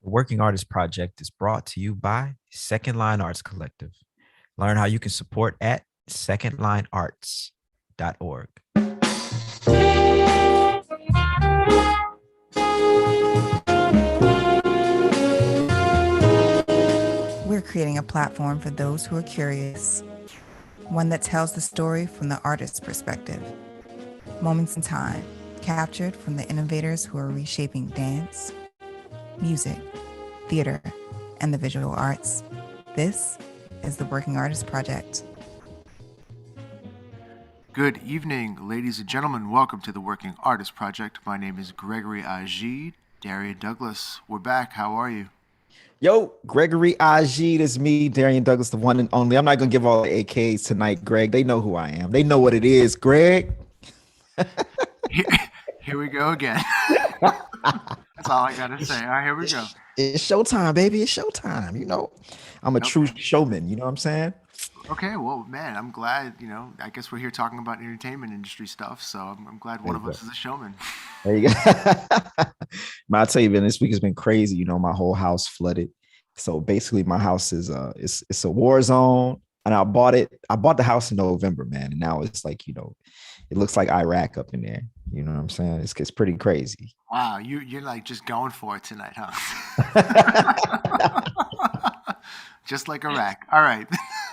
The Working Artist Project is brought to you by Second Line Arts Collective. Learn how you can support at secondlinearts.org. We're creating a platform for those who are curious, one that tells the story from the artist's perspective. Moments in time, captured from the innovators who are reshaping dance, music, theater, and the visual arts. This is the Working Artist Project. Good evening, ladies and gentlemen. Welcome to the Working Artist Project. My name is Gregory Agid. Darrian Douglas, we're back. How are you? Yo, Gregory Agid is me, Darrian Douglas, the one and only. I'm not going to give all the AKs tonight, Greg. They know who I am. They know what it is, Greg. Here we go again. That's all I got to say. All right, here we go. It's showtime, baby. It's showtime. You know, I'm a true showman. You know what I'm saying? Okay, well, man, I'm glad, I guess we're here talking about entertainment industry stuff, so I'm glad one of us is a showman. There you go. Man, I'll tell you, man, this week has been crazy. You know, my whole house flooded. So basically my house is it's a war zone. And I bought the house in November, man. And now it's like, it looks like Iraq up in there. You know what I'm saying? It's pretty crazy. Wow, you're like just going for it tonight, huh? Just like Iraq. All right.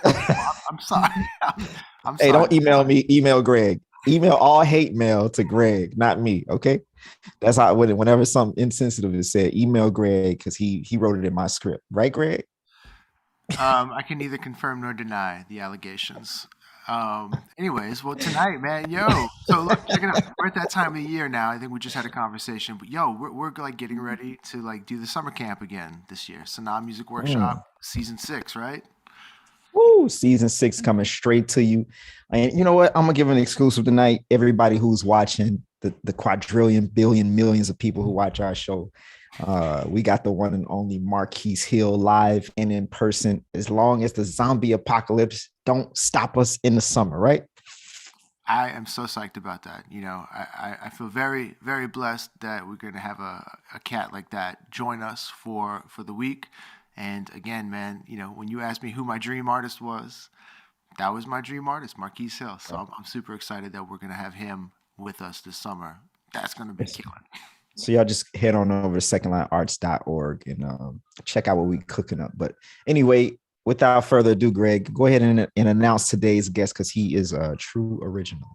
I'm sorry. I'm sorry. Hey, don't email me. Email Greg. Email all hate mail to Greg, not me. Okay, that's how whenever something insensitive is said, email Greg because he wrote it in my script, right, Greg? I can neither confirm nor deny the allegations. Anyways, well, tonight, man, so look, check it out. We're at that time of the year now. I think we just had a conversation, but we're like getting ready to like do the summer camp again this year. Sanaa Music Workshop, season 6, right? Woo, season 6 coming straight to you. And you know what? I'm gonna give an exclusive tonight. Everybody who's watching, the quadrillion, billion, millions of people who watch our show. We got the one and only Marquise Hill live and in person, as long as the zombie apocalypse don't stop us in the summer, right? I am so psyched about that. I feel very, very blessed that we're going to have a cat like that join us for the week. And again, man, when you asked me who my dream artist was, that was my dream artist, Marquise Hill. So I'm super excited that we're going to have him with us this summer. That's going to be killing. So y'all just head on over to secondlinearts.org and check out what we're cooking up. But anyway, without further ado, Greg, go ahead and announce today's guest because he is a true original.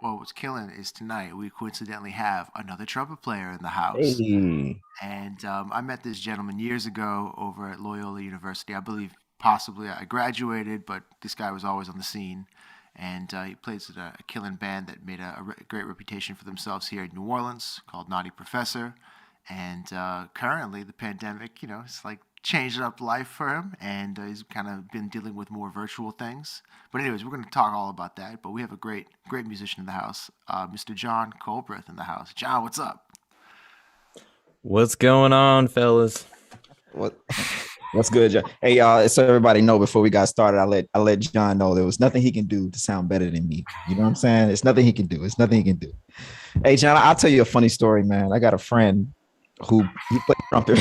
Well, what's killing is tonight we coincidentally have another trumpet player in the house. Hey. And I met this gentleman years ago over at Loyola University. I believe possibly I graduated, but this guy was always on the scene. And he plays in a killing band that made a great reputation for themselves here in New Orleans called Naughty Professor. And currently the pandemic, it's like changed up life for him. And he's kind of been dealing with more virtual things. But anyways, we're going to talk all about that. But we have a great musician in the house, Mr. John Culbreth in the house. John, what's up? What's going on, fellas? What's good, John? Hey, y'all, so everybody know before we got started, I let John know there was nothing he can do to sound better than me. You know what I'm saying? It's nothing he can do. It's nothing he can do. Hey, John, I'll tell you a funny story, man. I got a friend who he played trumpet.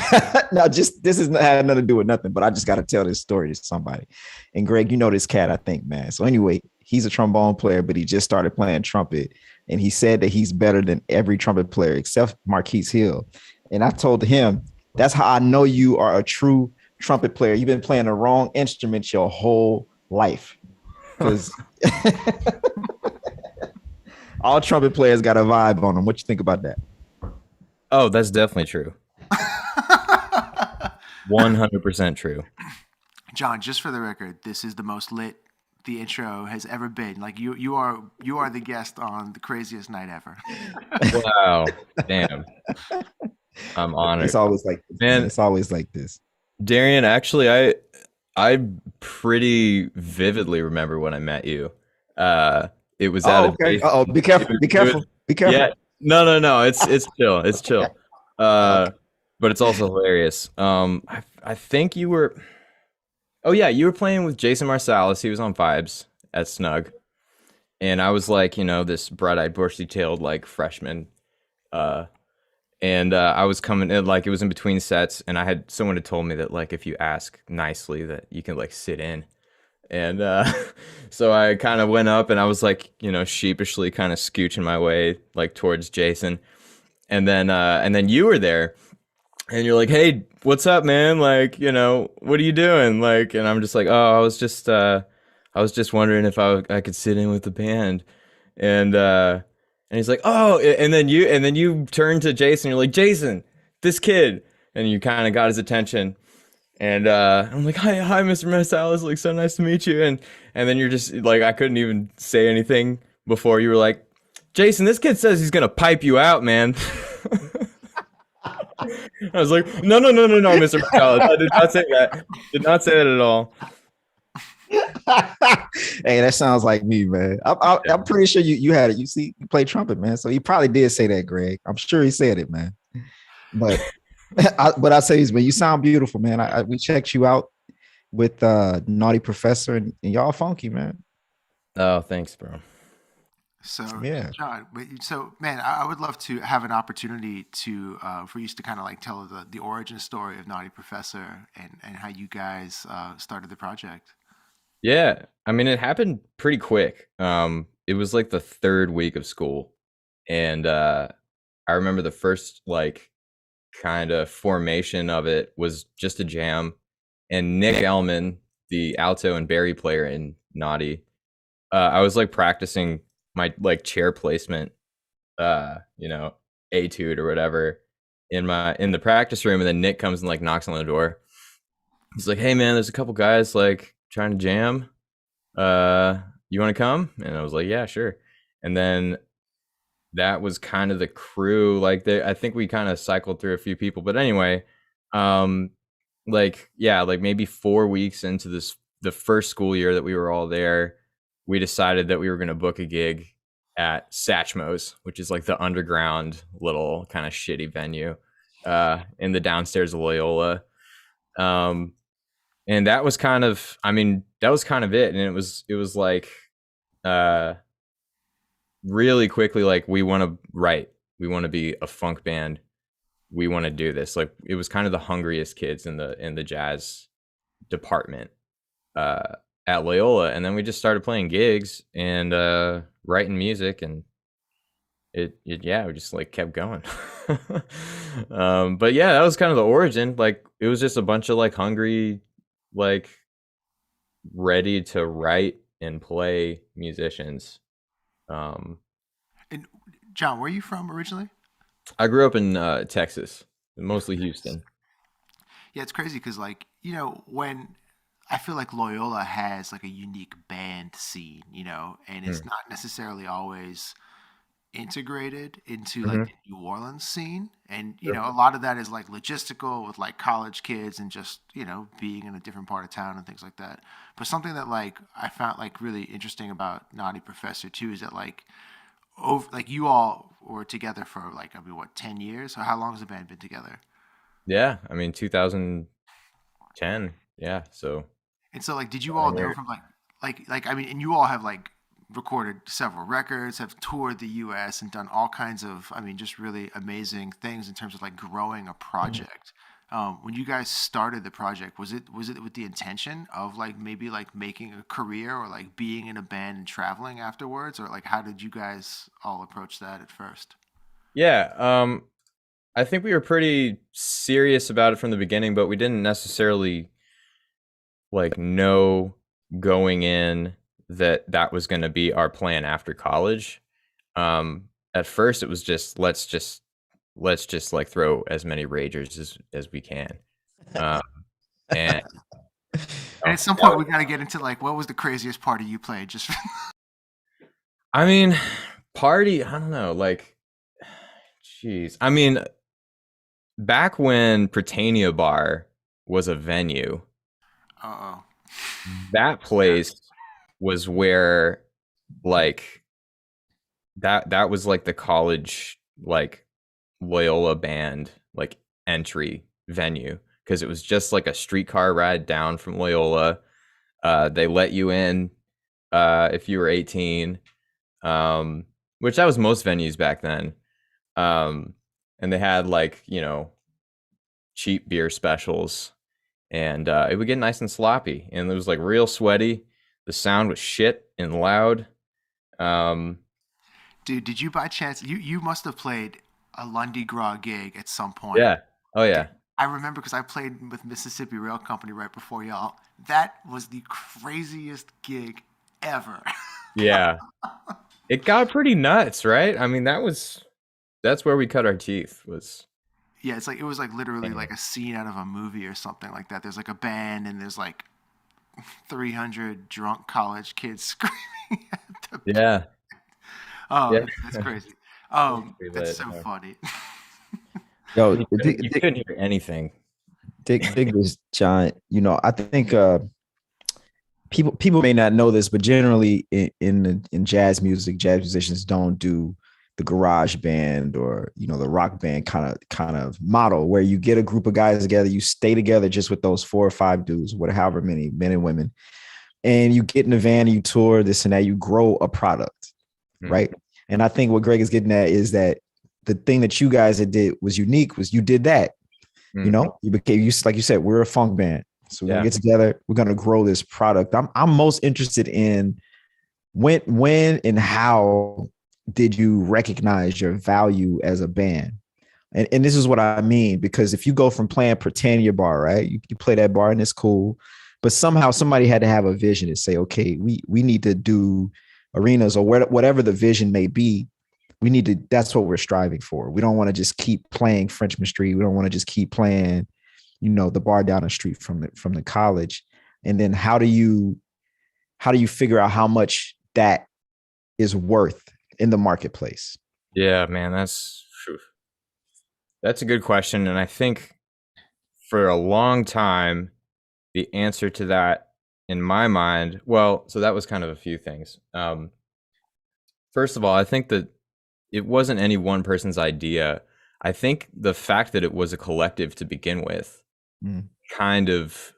Now, this had nothing to do with nothing, but I just got to tell this story to somebody. And Greg, you know this cat, I think, man. So anyway, he's a trombone player, but he just started playing trumpet. And he said that he's better than every trumpet player except Marquise Hill. And I told him, that's how I know you are a true trumpet player. You've been playing the wrong instrument your whole life. Because all trumpet players got a vibe on them. What you think about that? Oh, that's definitely true. 100% true. John, just for the record, this is the most lit the intro has ever been. Like you are the guest on the craziest night ever. Wow. Damn. I'm honored. It's always like this, man. It's always like this. Darrian, actually, I pretty vividly remember when I met you. It was at okay. Be careful. Be careful. Yeah. No. It's chill. It's chill. But it's also hilarious. I think you were. Oh yeah, you were playing with Jason Marsalis. He was on Vibes at Snug, and I was like, this bright-eyed, bushy-tailed like freshman, and I was coming in, like, it was in between sets, and someone had told me that, like, if you ask nicely that you can, like, sit in. And so I kind of went up and I was like, sheepishly kind of scooching my way like towards Jason. And then you were there and you're like, "Hey, what's up, man? Like, what are you doing?" Like, and I'm just like, "Oh, I was just wondering if I could sit in with the band." And he's like, "Oh," and then you turn to Jason, you're like, "Jason, this kid." And you kind of got his attention. And I'm like, hi, Mr. Marsalis, like, so nice to meet you. And then you're just like, I couldn't even say anything before you were like, "Jason, this kid says he's gonna pipe you out, man." I was like, no, no, no, no, no, Mr. Marsalis, I did not say that. Did not say that at all. Hey, that sounds like me, man. I'm pretty sure you had it. You play trumpet, man. So he probably did say that, Greg. I'm sure he said it, man. But I say this, man, you sound beautiful, man. We checked you out with Naughty Professor, and y'all funky, man. Oh, thanks, bro. So, Yeah. John, so man, I would love to have an opportunity to for you to kind of like tell the origin story of Naughty Professor and how you guys started the project. Yeah, I mean, it happened pretty quick. It was like the third week of school, and I remember the first like kind of formation of it was just a jam, and Nick Elman, the alto and Barry player in Naughty, I was like practicing my like chair placement, etude or whatever in the practice room, and then Nick comes and like knocks on the door. He's like, "Hey man, there's a couple guys like trying to jam. You want to come?" And I was like, "Yeah, sure." And then that was kind of the crew. Like, I think we kind of cycled through a few people, but anyway, like, yeah, like maybe 4 weeks into the first school year that we were all there, we decided that we were going to book a gig at Satchmo's, which is like the underground little kind of shitty venue in the downstairs of Loyola. And that was kind of, I mean, that was kind of it. And it was like really quickly, like, we want to write, we want to be a funk band, we want to do this. Like, it was kind of the hungriest kids in the jazz department at Loyola. And then we just started playing gigs and writing music, and we just like kept going. But yeah, that was kind of the origin. Like, it was just a bunch of like hungry, like ready to write and play musicians. And John, where are you from originally? I grew up in Texas, mostly Houston. Yeah, it's crazy because like when I feel like Loyola has like a unique band scene, and it's Mm. not necessarily always integrated into like Mhm. the New Orleans scene. And Sure. a lot of that is like logistical with like college kids and just being in a different part of town and things like that. But something that like I found like really interesting about Naughty Professor too is that like over like you all were together for like, I mean, what, 10 years, or how long has the band been together? Yeah, I mean 2010. Yeah, so And so like did you all 9 know years. from like I mean, and you all have like recorded several records, have toured the US and done all kinds of, I mean, just really amazing things in terms of like growing a project. When you guys started the project, was it with the intention of like maybe like making a career or like being in a band and traveling afterwards, or like how did you guys all approach that at first? Yeah, I think we were pretty serious about it from the beginning, but we didn't necessarily like know going in that that was going to be our plan after college. At first it was just let's just like throw as many ragers as we can. Um, and And at some that point was, we got to get into like what was the craziest party you played just I mean, party, I don't know, like, jeez. I mean, back when Britannia Bar was a venue, uh-oh. that place was where like that was like the college like Loyola band like entry venue, because it was just like a streetcar ride down from Loyola. They let you in if you were 18, which that was most venues back then. Um, and they had like, cheap beer specials, and it would get nice and sloppy, and it was like real sweaty. The sound was shit and loud. Um, Dude, did you by chance you must have played a Lundy Gras gig at some point? yeah. Oh yeah. I remember because I played with Mississippi Rail Company right before y'all. That was the craziest gig ever. Yeah. It got pretty nuts, right? I mean, that's where we cut our teeth was. Yeah, it was like literally Anyway. like a scene out of a movie or something like that. There's like a band and there's like 300 drunk college kids screaming at the Yeah. Oh, Yeah. that's crazy. Pretty That's lit, so yeah. funny. Yo, You couldn't hear anything. dig this, John. I think people may not know this, but generally in jazz music, jazz musicians don't do the garage band or the rock band kind of model where you get a group of guys together, you stay together just with those 4 or 5 dudes, whatever, however many men and women, and you get in a van, you tour this and that, you grow a product, right? And I think what Greg is getting at is that the thing that you guys did was unique. Was you did that, you became, like you said, we're a funk band. So we're gonna get together. We're gonna grow this product. I'm most interested in when and how did you recognize your value as a band? And this is what I mean, because if you go from playing pretend your bar, right? You play that bar and it's cool, but somehow somebody had to have a vision and say, okay, we need to do arenas or whatever the vision may be. We need to. That's what we're striving for. We don't want to just keep playing Frenchman Street. We don't want to just keep playing the bar down the street from the college. And then how do you figure out how much that is worth in the marketplace? Yeah, man, that's a good question. And I think for a long time, the answer to that in my mind, well, so that was kind of a few things. First of all, I think that it wasn't any one person's idea. I think the fact that it was a collective to begin with kind of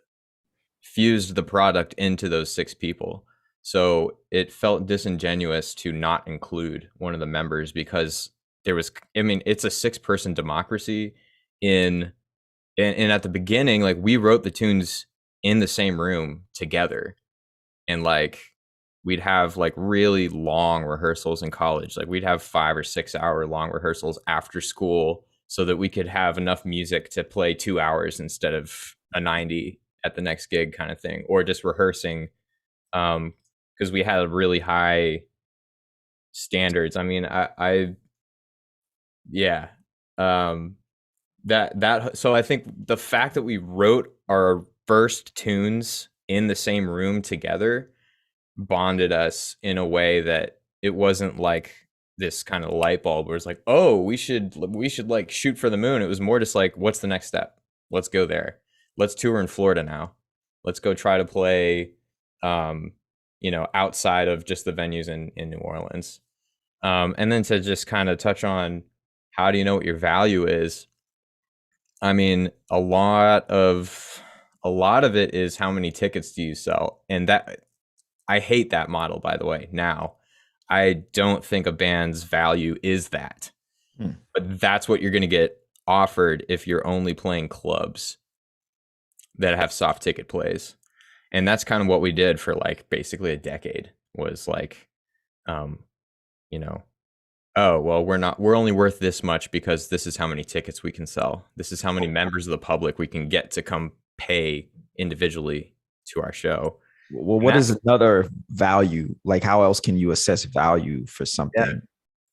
fused the product into those 6 people. So it felt disingenuous to not include one of the members because it's a 6-person democracy and at the beginning, like we wrote the tunes in the same room together, and like we'd have like really long rehearsals in college. Like we'd have 5 or 6 hour long rehearsals after school so that we could have enough music to play 2 hours instead of a 90 at the next gig kind of thing, or just rehearsing because we had really high standards. I mean, so I think the fact that we wrote our first tunes in the same room together bonded us in a way that it wasn't like this kind of light bulb where it's like, oh, we should like shoot for the moon. It was more just like, what's the next step? Let's go there. Let's tour in Florida now. Let's go try to play, outside of just the venues in New Orleans. And then to just kind of touch on how do you know what your value is? I mean, a lot of it is how many tickets do you sell? And that, I hate that model, by the way. Now, I don't think a band's value is that, but that's what you're going to get offered if you're only playing clubs that have soft ticket plays. And that's kind of what we did for like basically a decade, was like, oh, well, we're only worth this much because this is how many tickets we can sell. This is how many members of the public we can get to come pay individually to our show. Well, what is another value? Like, how else can you assess value for something? Yeah.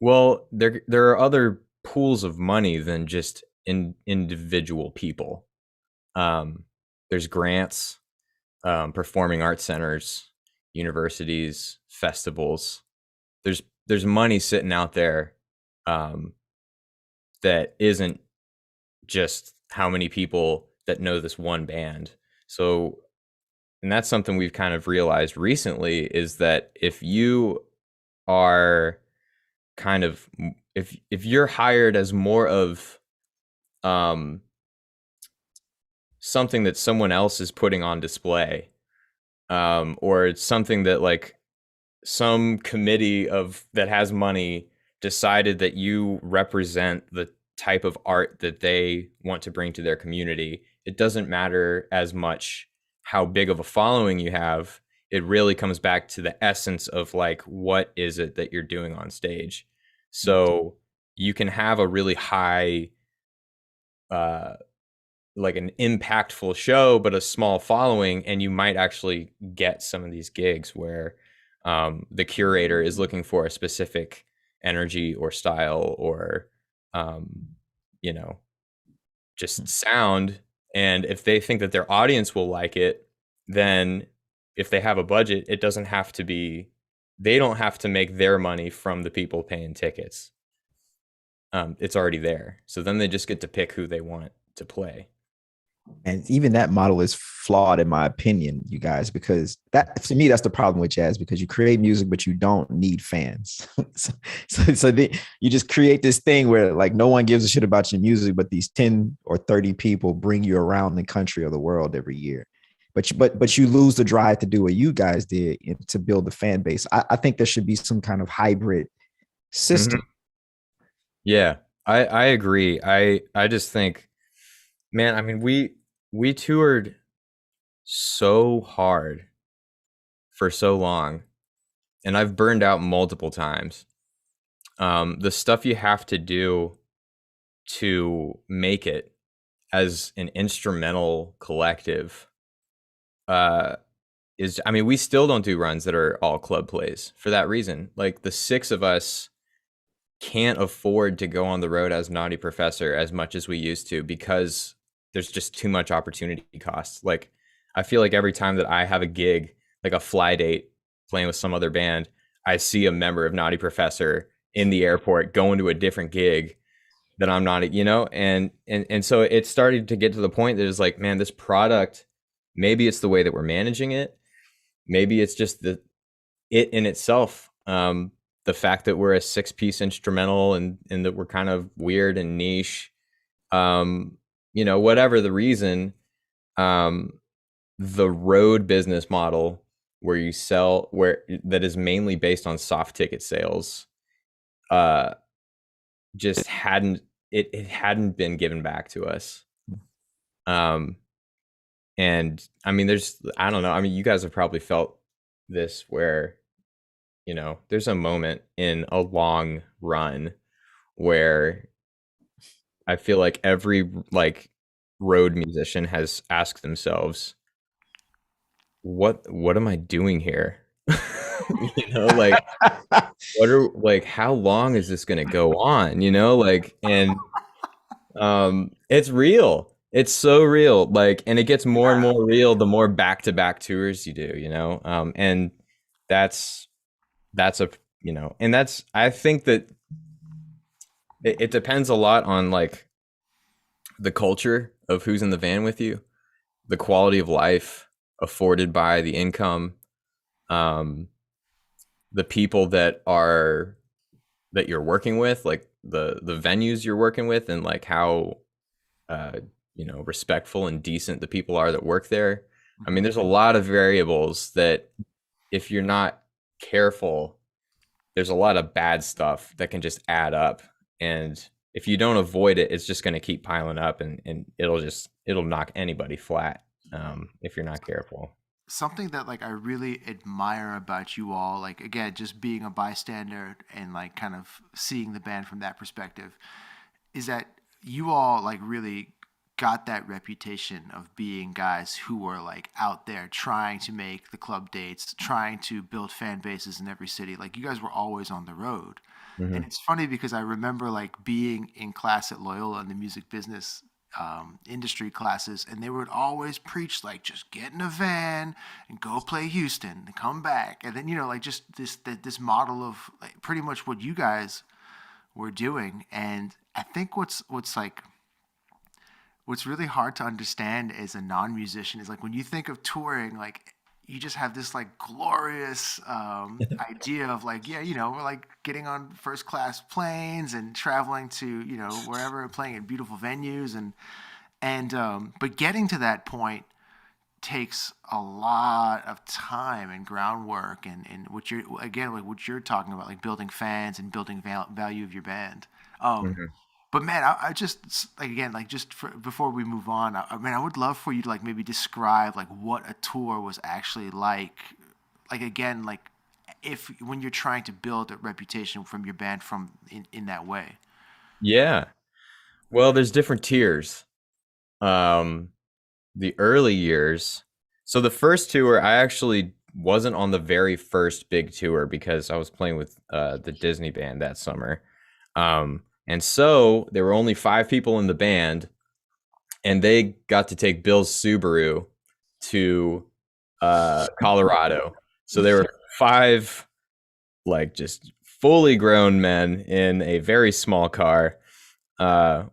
Well, there are other pools of money than just individual people. There's grants, performing arts centers, universities, festivals. There's money sitting out there that isn't just how many people that know this one band. So, and that's something we've kind of realized recently, is that if you are kind of, if you're hired as more of something that someone else is putting on display, or it's something that like some committee that has money decided that you represent type of art that they want to bring to their community. It doesn't matter as much how big of a following you have. It really comes back to the essence of like, what is it that you're doing on stage? So you can have a really high, like an impactful show, but a small following, and you might actually get some of these gigs where the curator is looking for a specific energy or style or, you know, just sound. And if they think that their audience will like it, then if they have a budget, it doesn't have to be, they don't have to make their money from the people paying tickets. It's already there. So then they just get to pick who they want to play. And even that model is flawed, in my opinion, you guys, because that, to me, that's the problem with jazz, because you create music, but you don't need fans. You just create this thing where like no one gives a shit about your music, but these 10 or 30 people bring you around the country or the world every year. But you lose the drive to do what you guys did to build the fan base. I think there should be some kind of hybrid system. Mm-hmm. Yeah, I agree. I just think, man, I mean, we toured so hard for so long, and I've burned out multiple times. The stuff you have to do to make it as an instrumental collective is, I mean, we still don't do runs that are all club plays for that reason. Like the six of us can't afford to go on the road as Naughty Professor as much as we used to, because there's just too much opportunity costs. Like I feel like every time that I have a gig, like a fly date playing with some other band, I see a member of Naughty Professor in the airport going to a different gig that I'm not, you know, and so it started to get to the point that it's like, man, this product, maybe it's the way that we're managing it, maybe it's just it in itself. The fact that we're a 6-piece instrumental and that we're kind of weird and niche, you know, whatever the reason, the road business model where you sell, where that is mainly based on soft ticket sales, just hadn't been given back to us. And I mean, I don't know. I mean, you guys have probably felt this where, you know, there's a moment in a long run where I feel like every like road musician has asked themselves, what am I doing here? You know, like how long is this gonna go on? You know, like, and it's real. It's so real. Like, and it gets more and more real the more back-to-back tours you do, you know. And that's a, you know, and that's, I think that it depends a lot on like the culture of who's in the van with you, the quality of life afforded by the income, the people that you're working with, like the venues you're working with, and like how you know, respectful and decent the people are that work there. I mean, there's a lot of variables that if you're not careful, there's a lot of bad stuff that can just add up. And if you don't avoid it, it's just going to keep piling up, and it'll knock anybody flat if you're not careful. Something that like I really admire about you all, like again, just being a bystander and like kind of seeing the band from that perspective, is that you all like really got that reputation of being guys who were like out there trying to make the club dates, trying to build fan bases in every city. Like you guys were always on the road. Mm-hmm. And it's funny because I remember like being in class at Loyola in the music business industry classes, and they would always preach like just get in a van and go play Houston and come back, and then, you know, like just this model of like pretty much what you guys were doing. And I think what's really hard to understand as a non-musician is like when you think of touring, like you just have this like glorious idea of like, yeah, you know, we're like getting on first class planes and traveling to, you know, wherever, and playing at beautiful venues, and but getting to that point takes a lot of time and groundwork, and what you're, again, like what you're talking about, like building fans and building value of your band. Mm-hmm. But man, I just like again, like before we move on, I mean, I would love for you to like maybe describe like what a tour was actually like. Like again, like if when you're trying to build a reputation from your band from in that way. Yeah. Well, there's different tiers. Um, the early years. So the first tour, I actually wasn't on the very first big tour because I was playing with the Disney band that summer. And so there were only 5 people in the band, and they got to take Bill's Subaru to Colorado. So there were 5 like just fully grown men in a very small car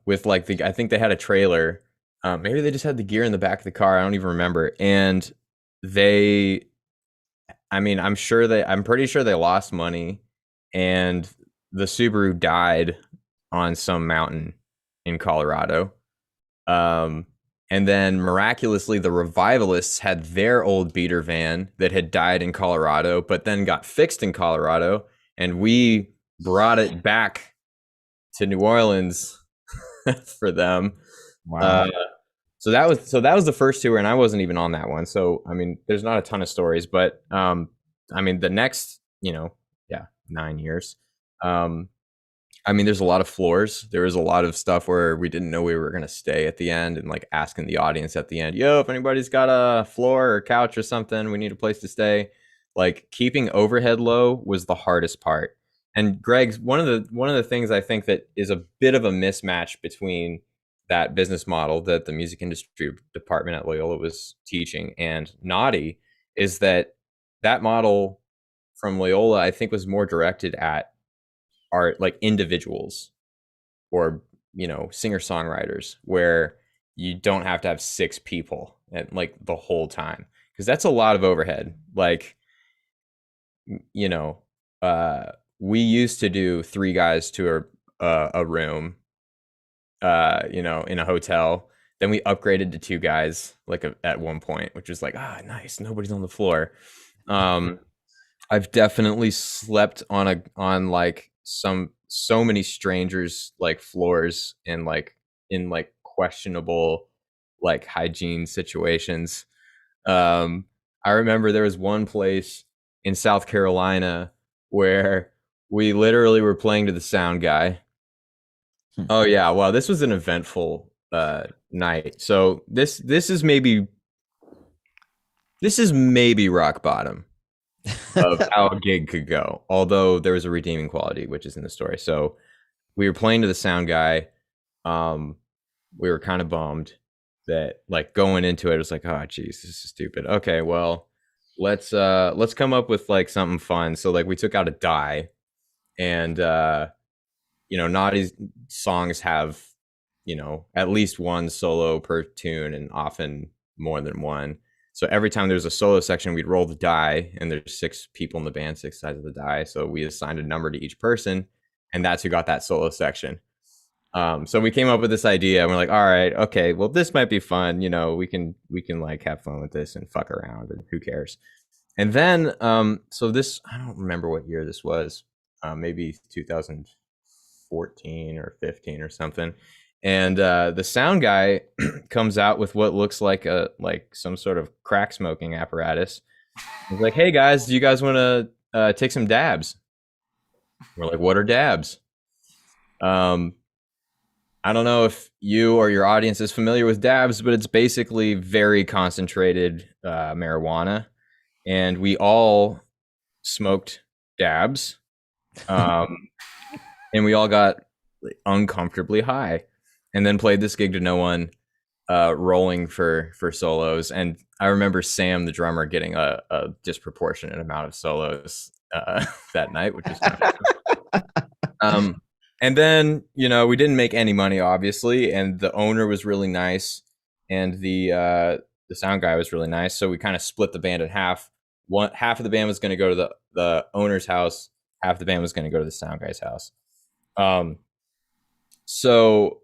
with like I think they had a trailer. Maybe they just had the gear in the back of the car. I don't even remember. And I'm pretty sure they lost money, and the Subaru died on some mountain in Colorado. And then miraculously, the Revivalists had their old beater van that had died in Colorado, but then got fixed in Colorado, and we brought it back to New Orleans for them. Wow. So that was the first tour, and I wasn't even on that one. So I mean, there's not a ton of stories, but I mean, the next 9 years. I mean, there's a lot of floors. There was a lot of stuff where we didn't know we were going to stay at the end, and like asking the audience at the end, yo, if anybody's got a floor or couch or something, we need a place to stay. Like keeping overhead low was the hardest part. And Greg, one of the things I think that is a bit of a mismatch between that business model that the music industry department at Loyola was teaching and Naughty is that model from Loyola, I think, was more directed at art, like individuals or singer-songwriters, where you don't have to have 6 people at like the whole time, because that's a lot of overhead. Like we used to do 3 guys to a room in a hotel. Then we upgraded to 2 guys at one point, which was like, nice, nobody's on the floor. I've definitely slept on like so many strangers like floors and like in like questionable like hygiene situations. I remember there was one place in South Carolina where we literally were playing to the sound guy. Oh yeah, well, this was an eventful night. So this is maybe rock bottom of how a gig could go. Although there was a redeeming quality, which is in the story. So we were playing to the sound guy. We were kind of bummed that like going into it was like, oh geez, this is stupid. Okay, well, let's come up with like something fun. So like we took out a die, and Naughty's songs have at least one solo per tune, and often more than one. So every time there's a solo section, we'd roll the die, and there's 6 people in the band, 6 sides of the die. So we assigned a number to each person, and that's who got that solo section. So we came up with this idea, and we're like, all right, okay, well, this might be fun. We can like have fun with this and fuck around, and who cares? And then, so this, I don't remember what year this was, maybe 2014 or 15 or something. And the sound guy comes out with what looks like some sort of crack smoking apparatus. He's like, hey guys, do you guys want to take some dabs? We're like, what are dabs? I don't know if you or your audience is familiar with dabs, but it's basically very concentrated marijuana. And we all smoked dabs. And we all got uncomfortably high, and then played this gig to no one, rolling for solos. And I remember Sam, the drummer, getting a disproportionate amount of solos that night, which was fun. And then, we didn't make any money, obviously, and the owner was really nice, and the sound guy was really nice. So we kind of split the band in half. Half of the band was going to go to the owner's house. Half the band was going to go to the sound guy's house. So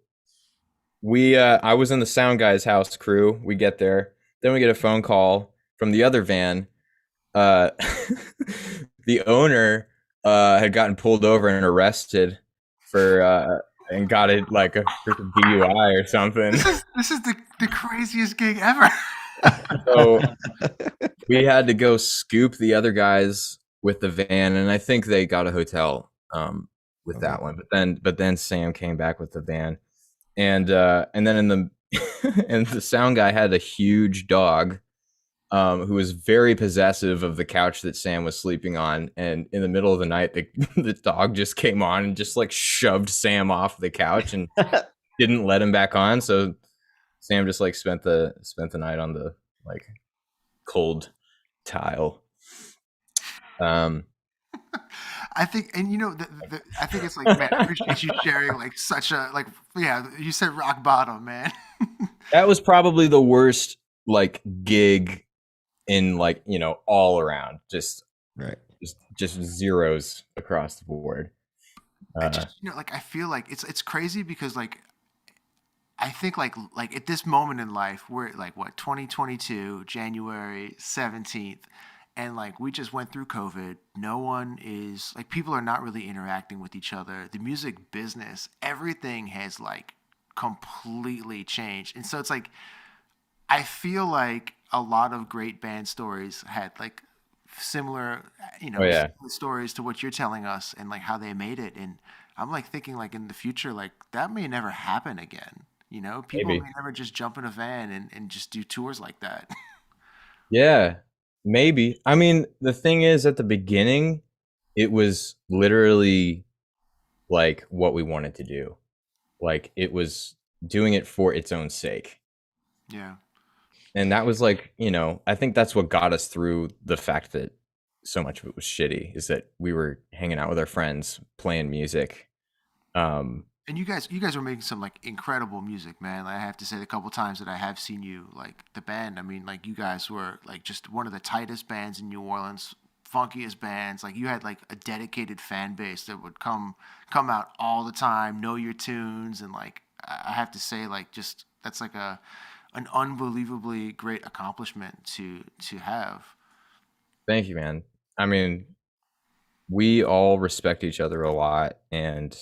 I was in the sound guy's house crew. We get there. Then we get a phone call from the other van. The owner had gotten pulled over and arrested for and got it like a freaking DUI or something. This is the craziest gig ever. So we had to go scoop the other guys with the van, and I think they got a hotel with that one. But then Sam came back with the van, and then in the and the sound guy had a huge dog who was very possessive of the couch that Sam was sleeping on. And in the middle of the night, the dog just came on and just like shoved Sam off the couch and didn't let him back on. So Sam just like spent the night on the like cold tile. I think, and you know, I think it's like, man, I appreciate you sharing like such a like, yeah, you said rock bottom, man. That was probably the worst like gig in like, you know, all around, just just zeros across the board. Just, you know, like I feel like it's crazy because like I think like at this moment in life, we're like what 2022 January 17th, and like we just went through COVID. No one is like people are not really interacting with each other. The music business, everything has like completely changed, and so it's like I feel like a lot of great band stories had like similar, you know, stories to what you're telling us and like how they made it. And I'm like thinking like in the future, like that may never happen again. You know, people may never just jump in a van and just do tours like that. Yeah, maybe. I mean, the thing is, at the beginning, it was literally like what we wanted to do. Like it was doing it for its own sake. Yeah. And that was like, you know, I think that's what got us through the fact that so much of it was shitty, is that we were hanging out with our friends, playing music. And you guys were making some like incredible music, man. Like, I have to say, the couple times that I have seen you, like the band, I mean, like you guys were like just one of the tightest bands in New Orleans, funkiest bands. Like you had like a dedicated fan base that would come out all the time, know your tunes, and like I have to say, like just that's like an unbelievably great accomplishment to have. Thank you, man. I mean, we all respect each other a lot and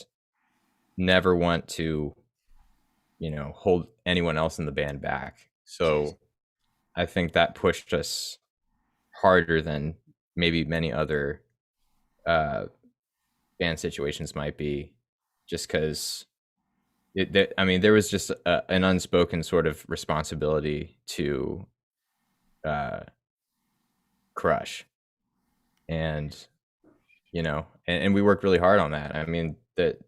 never want to, you know, hold anyone else in the band back. So I think that pushed us harder than maybe many other band situations might be, just because there was just an unspoken sort of responsibility to crush, and you know, and we worked really hard on that. I mean, that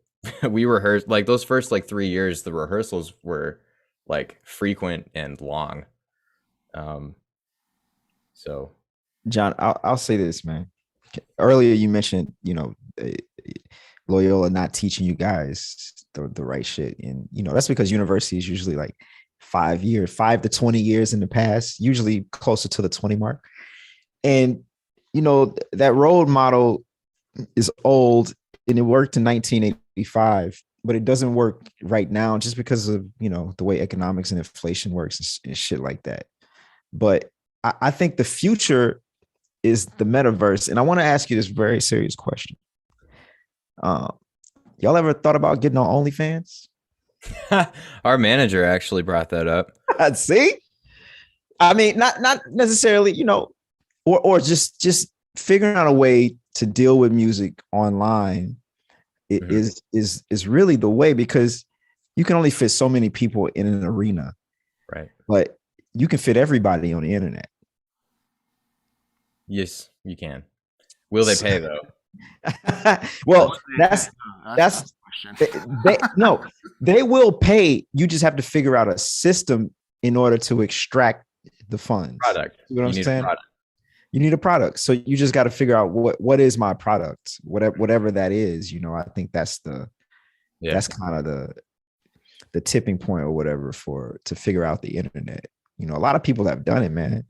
we rehearsed like those first like 3 years, the rehearsals were like frequent and long. So John, I'll say this, man. Earlier you mentioned, you know, Loyola not teaching you guys the right shit, and you know that's because university is usually like 5 to 20 years in the past, usually closer to the 20 mark. And you know that role model is old, and it worked in 1985, but it doesn't work right now just because of, you know, the way economics and inflation works and shit like that. But I think the future is the metaverse, and I want to ask you this very serious question. Y'all ever thought about getting on OnlyFans? our manager actually brought that up. See, I mean, not necessarily, you know, or just figuring out a way to deal with music online is really the way, because you can only fit so many people in an arena, right? But you can fit everybody on the internet. Yes, you can. Will they pay though? Well, that's they will pay. You just have to figure out a system in order to extract the funds. Product. You know what I'm saying? You need a product. So you just got to figure out what is my product, whatever that is. You know, I think that's that's kind of the tipping point or whatever to figure out the internet. You know, a lot of people have done it, man.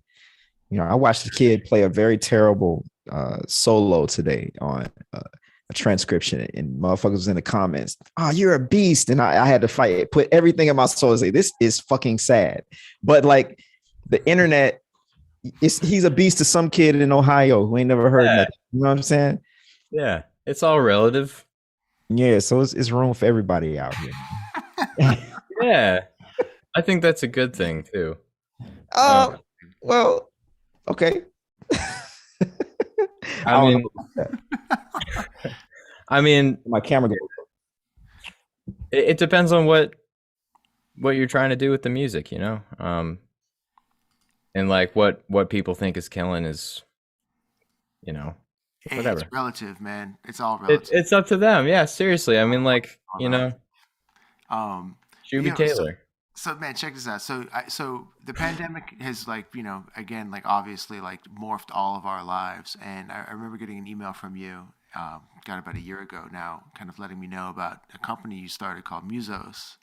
You know, I watched a kid play a very terrible solo today on a transcription, and motherfuckers was in the comments, "Oh, you're a beast," and I had to fight, put everything in my soul and say, "This is fucking sad." But like the internet, he's a beast to some kid in Ohio who ain't never heard nothing. You know what I'm saying? Yeah, it's all relative. Yeah, so it's room for everybody out here. Yeah, I think that's a good thing too. Uh, well, okay. I I don't mean, know about that. I mean, My camera goes. it depends on what you're trying to do with the music, you know. And like what people think is killing is, you know, Hey, it's whatever. relative, man. It's all It, relative. it's up to them. Yeah, seriously. I mean, like, All you know, relative. Um, Shuby so Taylor. man, check this out. So the pandemic has, like, again, like, obviously, like, morphed all of our lives. And I remember getting an email from you, got about a year ago now, kind of letting me know about a company you started called Musos.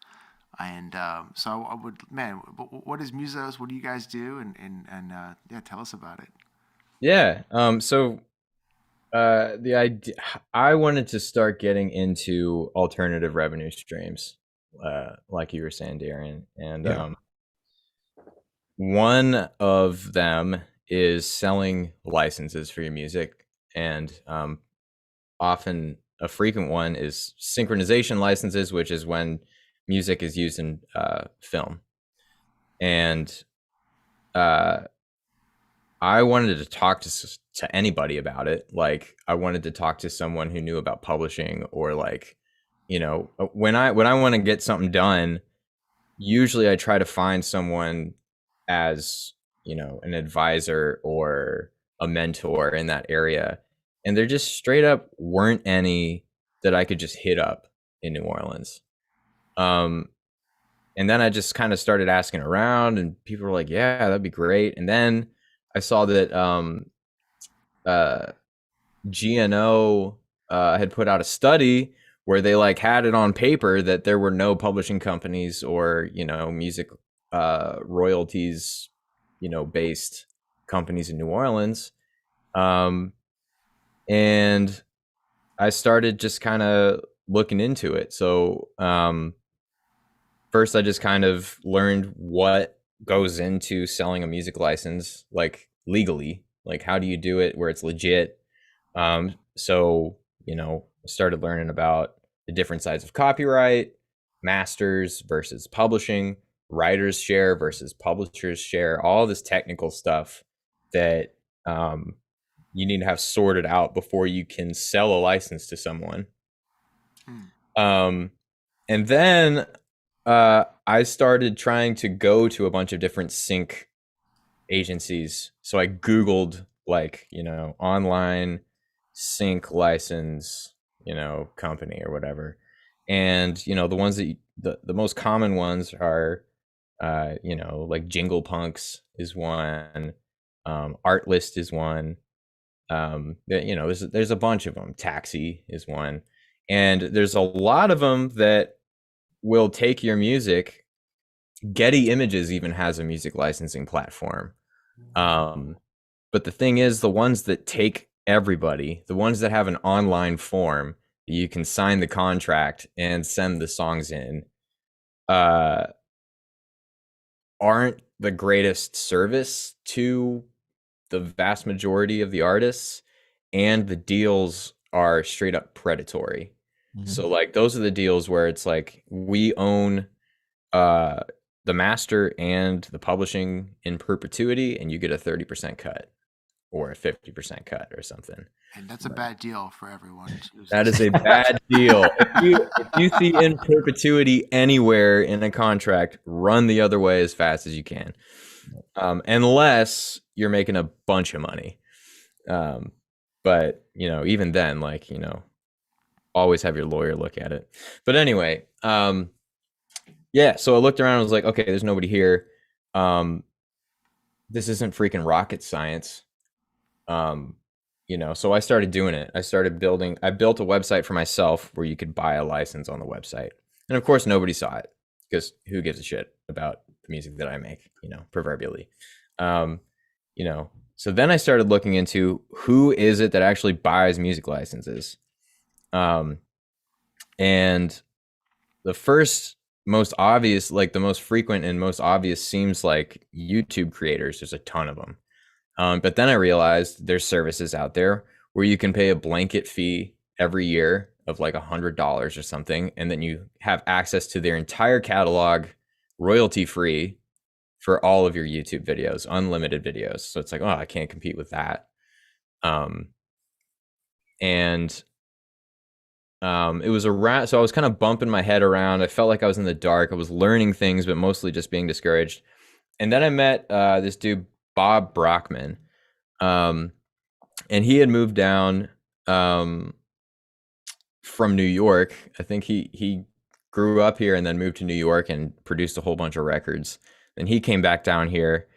And so I would, man, what is Musos? What do you guys do? And yeah, tell us about it. Yeah. So the idea, I wanted to start getting into alternative revenue streams, like you were saying, Darren, and Yeah. one of them is selling licenses for your music, and often a frequent one is synchronization licenses, which is when music is used in film. And I wanted to talk to anybody about it. Like, I wanted to talk to someone who knew about publishing, or like, you know, when I want to get something done, usually I try to find someone as, you know, an advisor or a mentor in that area. And there just straight up weren't any that I could just hit up in New Orleans. Um, and then I just kind of started asking around, and people were like, yeah, that'd be great. And then I saw that uh, GNO had put out a study where they like had it on paper that there were no publishing companies or, you know, music royalties, you know, based companies in New Orleans. And I started just kind of looking into it. So first I just kind of learned what goes into selling a music license, like legally, like how do you do it where it's legit. So, you know, I started learning about the different sides of copyright, masters versus publishing, writers share versus publishers share, all this technical stuff that you need to have sorted out before you can sell a license to someone. Hmm. And then I started trying to go to a bunch of different sync agencies. So I Googled, like, you know, online sync license, you know, company or whatever. And, you know, the ones that the most common ones are, you know, like Jingle Punks is one, Artlist is one. You know, there's a bunch of them. Taxi is one, and there's a lot of them that will take your music. Getty Images even has a music licensing platform. But the thing is, the ones that take everybody, the ones that have an online form, you can sign the contract and send the songs in, uh, aren't the greatest service to the vast majority of the artists, and the deals are straight up predatory. Mhm. So like those are the deals where it's like we own uh the master and the publishing in perpetuity, and you get a 30% cut or a 50% cut or something. And that's a bad deal for everyone who's That is a listening. bad deal. If you see in perpetuity anywhere in a contract, run the other way as fast as you can, unless you're making a bunch of money. But you know, even then, like, you know, always have your lawyer look at it. But anyway, yeah. So I looked around and was like, okay, there's nobody here. This isn't freaking rocket science. You know, so I started doing it. I built a website for myself where you could buy a license on the website. And of course, nobody saw it because who gives a shit about the music that I make, you know, proverbially. You know, so then I started looking into who is it that actually buys music licenses. And the first most obvious, like the most frequent and most obvious, seems like YouTube creators. There's a ton of them. But then I realized there's services out there where you can pay a blanket fee every year of like $100 or something, and then you have access to their entire catalog, royalty free, for all of your YouTube videos, unlimited videos. So it's like, oh, I can't compete with that. And it was around, so I was kind of bumping my head around. I felt like I was in the dark. I was learning things, but mostly just being discouraged. And then I met this dude, Bob Brockman. And he had moved down from New York. I think he grew up here and then moved to New York and produced a whole bunch of records. Then he came back down here,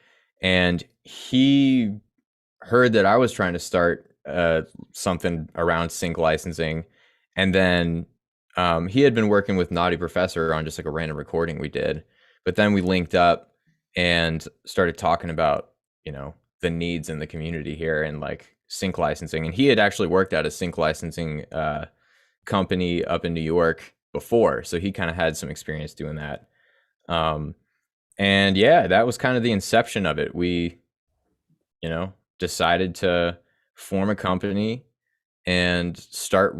and he heard that I was trying to start something around sync licensing. And then he had been working with Naughty Professor on just like a random recording we did. But then we linked up and started talking about, you know, the needs in the community here and like sync licensing. And he had actually worked at a sync licensing company up in New York before. So he kind of had some experience doing that. And yeah, that was kind of the inception of it. We, you know, decided to form a company and start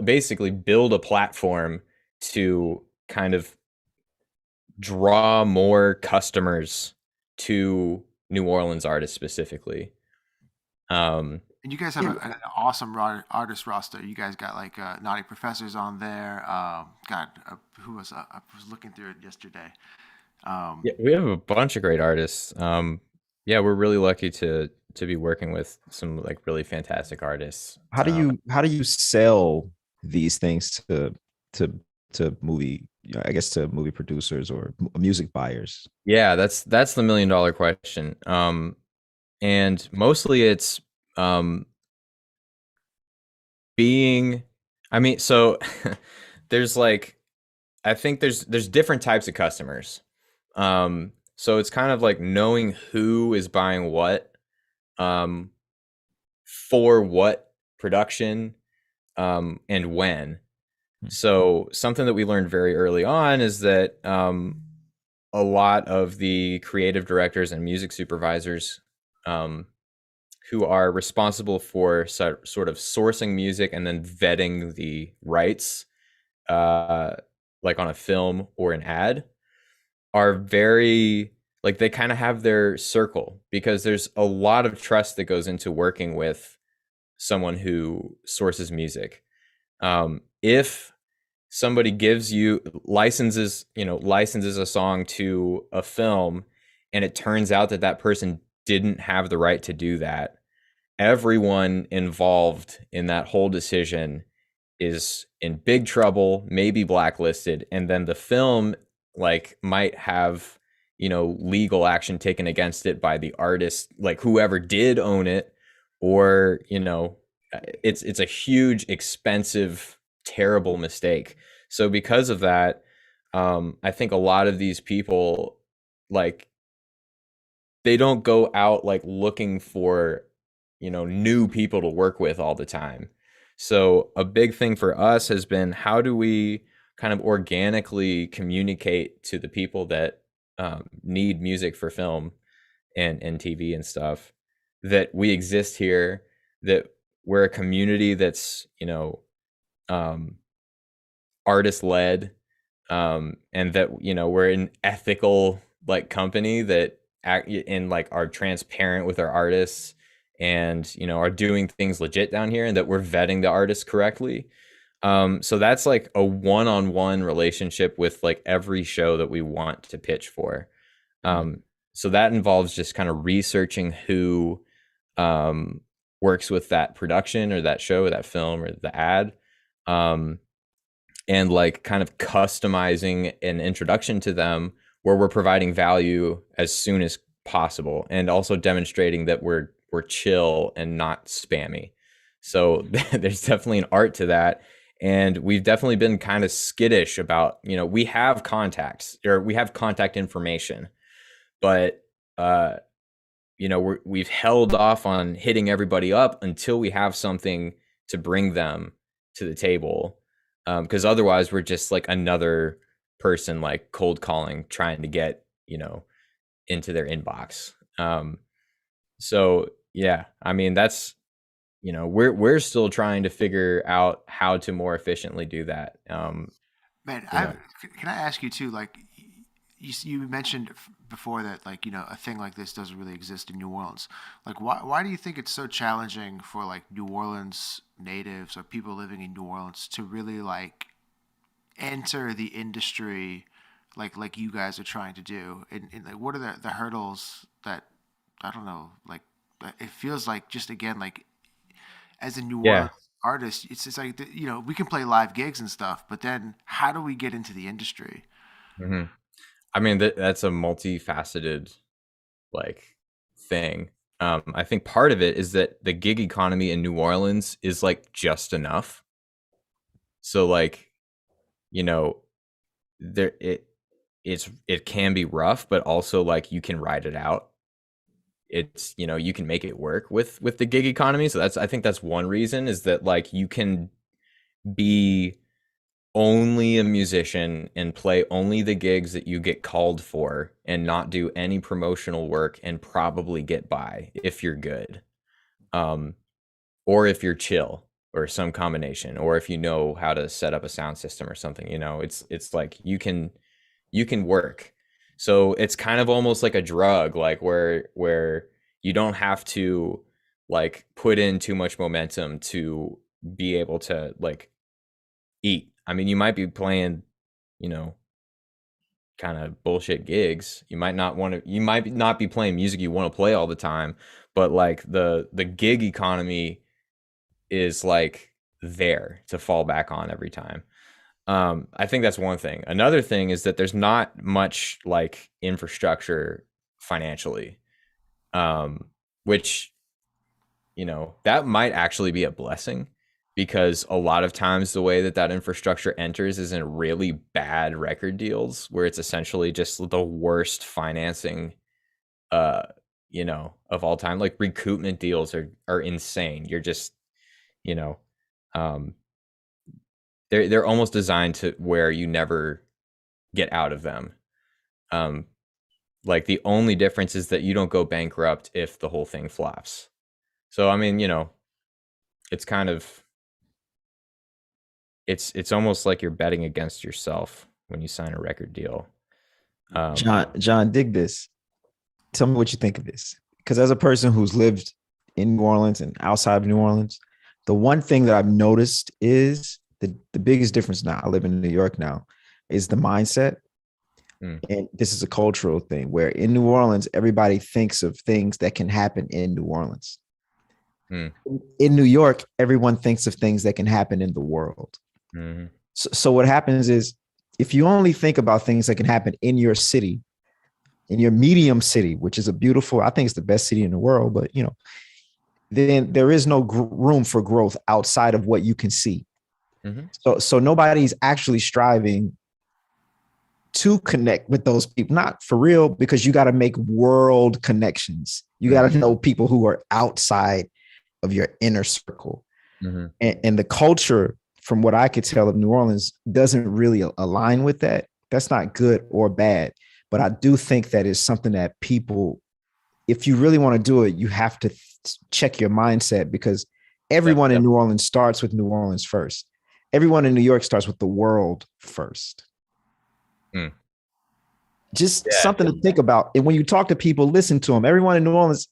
basically build a platform to kind of draw more customers to New Orleans artists specifically. And you guys have an awesome artist roster. You guys got like Naughty Professors on there. Who was I was looking through it yesterday. Yeah, we have a bunch of great artists. Yeah, we're really lucky to be working with some like really fantastic artists. How do you sell these things to movie, I guess, to movie producers or music buyers? Yeah, that's the $1 million question. And mostly it's so there's like, I think there's different types of customers. So it's kind of like knowing who is buying what, for what production, and when. So something that we learned very early on is that a lot of the creative directors and music supervisors who are responsible for sort of sourcing music and then vetting the rights, like on a film or an ad, are very, like, they kind of have their circle, because there's a lot of trust that goes into working with someone who sources music. If somebody licenses a song to a film, and it turns out that that person didn't have the right to do that, everyone involved in that whole decision is in big trouble, maybe blacklisted, and then the film like might have, you know, legal action taken against it by the artist, like whoever did own it, or, you know, it's a huge, expensive, terrible mistake. So because of that, I think a lot of these people, like, they don't go out like looking for, you know, new people to work with all the time. So a big thing for us has been, how do we kind of organically communicate to the people that need music for film and TV and stuff, that we exist here, that we're a community that's, you know, artist led, and that, you know, we're an ethical like company that act and like are transparent with our artists, and, you know, are doing things legit down here, and that we're vetting the artists correctly. So that's like a one-on-one relationship with like every show that we want to pitch for. So that involves just kind of researching who works with that production or that show or that film or the ad, and like kind of customizing an introduction to them where we're providing value as soon as possible, and also demonstrating that we're chill and not spammy. So there's definitely an art to that. And we've definitely been kind of skittish about, you know, we have contacts, or we have contact information, but you know, we've held off on hitting everybody up until we have something to bring them to the table, because otherwise we're just like another person like cold calling, trying to get, you know, into their inbox. So yeah, I mean, that's we're still trying to figure out how to more efficiently do that. Man, You know. can I ask you too? Like, you mentioned before that, like, a thing like this doesn't really exist in New Orleans. Like, why do you think it's so challenging for like New Orleans natives or people living in New Orleans to really like enter the industry, like you guys are trying to do? And like, what are the hurdles that, I don't know, like, it feels like, just again, like, as a New Yeah. Orleans artist, it's just like, we can play live gigs and stuff, but then how do we get into the industry? Hmm. I mean, that's a multifaceted like thing. I think part of it is that the gig economy in New Orleans is like just enough. So like, you know, there it can be rough, but also like you can ride it out. It's, you can make it work with the gig economy. So I think that's one reason, is that like you can be only a musician and play only the gigs that you get called for and not do any promotional work and probably get by if you're good. Or if you're chill, or some combination, or if you know how to set up a sound system or something. It's like you can work. So it's kind of almost like a drug, like where you don't have to like put in too much momentum to be able to like eat. I mean, you might be playing, you know, kind of bullshit gigs. You might not be playing music you want to play all the time, but like the gig economy is like there to fall back on every time. I think that's one thing. Another thing is that there's not much like infrastructure financially, which, that might actually be a blessing, because a lot of times the way that infrastructure enters is in really bad record deals, where it's essentially just the worst financing, of all time. Like recoupment deals are insane. You're just, you know, um, they're almost designed to where you never get out of them. Like the only difference is that you don't go bankrupt if the whole thing flops. So I mean, it's kind of it's almost like you're betting against yourself when you sign a record deal. John, dig this. Tell me what you think of this. Because as a person who's lived in New Orleans and outside of New Orleans, the one thing that I've noticed is the biggest difference now, I live in New York now, is the mindset. And this is a cultural thing where in New Orleans, everybody thinks of things that can happen in New Orleans. In New York, everyone thinks of things that can happen in the world. Mm-hmm. So what happens is, if you only think about things that can happen in your city, in your medium city, which is I think it's the best city in the world, but then there is no room for growth outside of what you can see. Mm-hmm. So nobody's actually striving to connect with those people, not for real, because you got to make world connections. You got to know people who are outside of your inner circle. Mm-hmm. And the culture, from what I could tell of New Orleans, doesn't really align with that. That's not good or bad, but I do think that is something that people, if you really want to do it, you have to check your mindset, because everyone in New Orleans starts with New Orleans first. Everyone in New York starts with the world first. Just something to think about. And when you talk to people, listen to them. Everyone in New Orleans.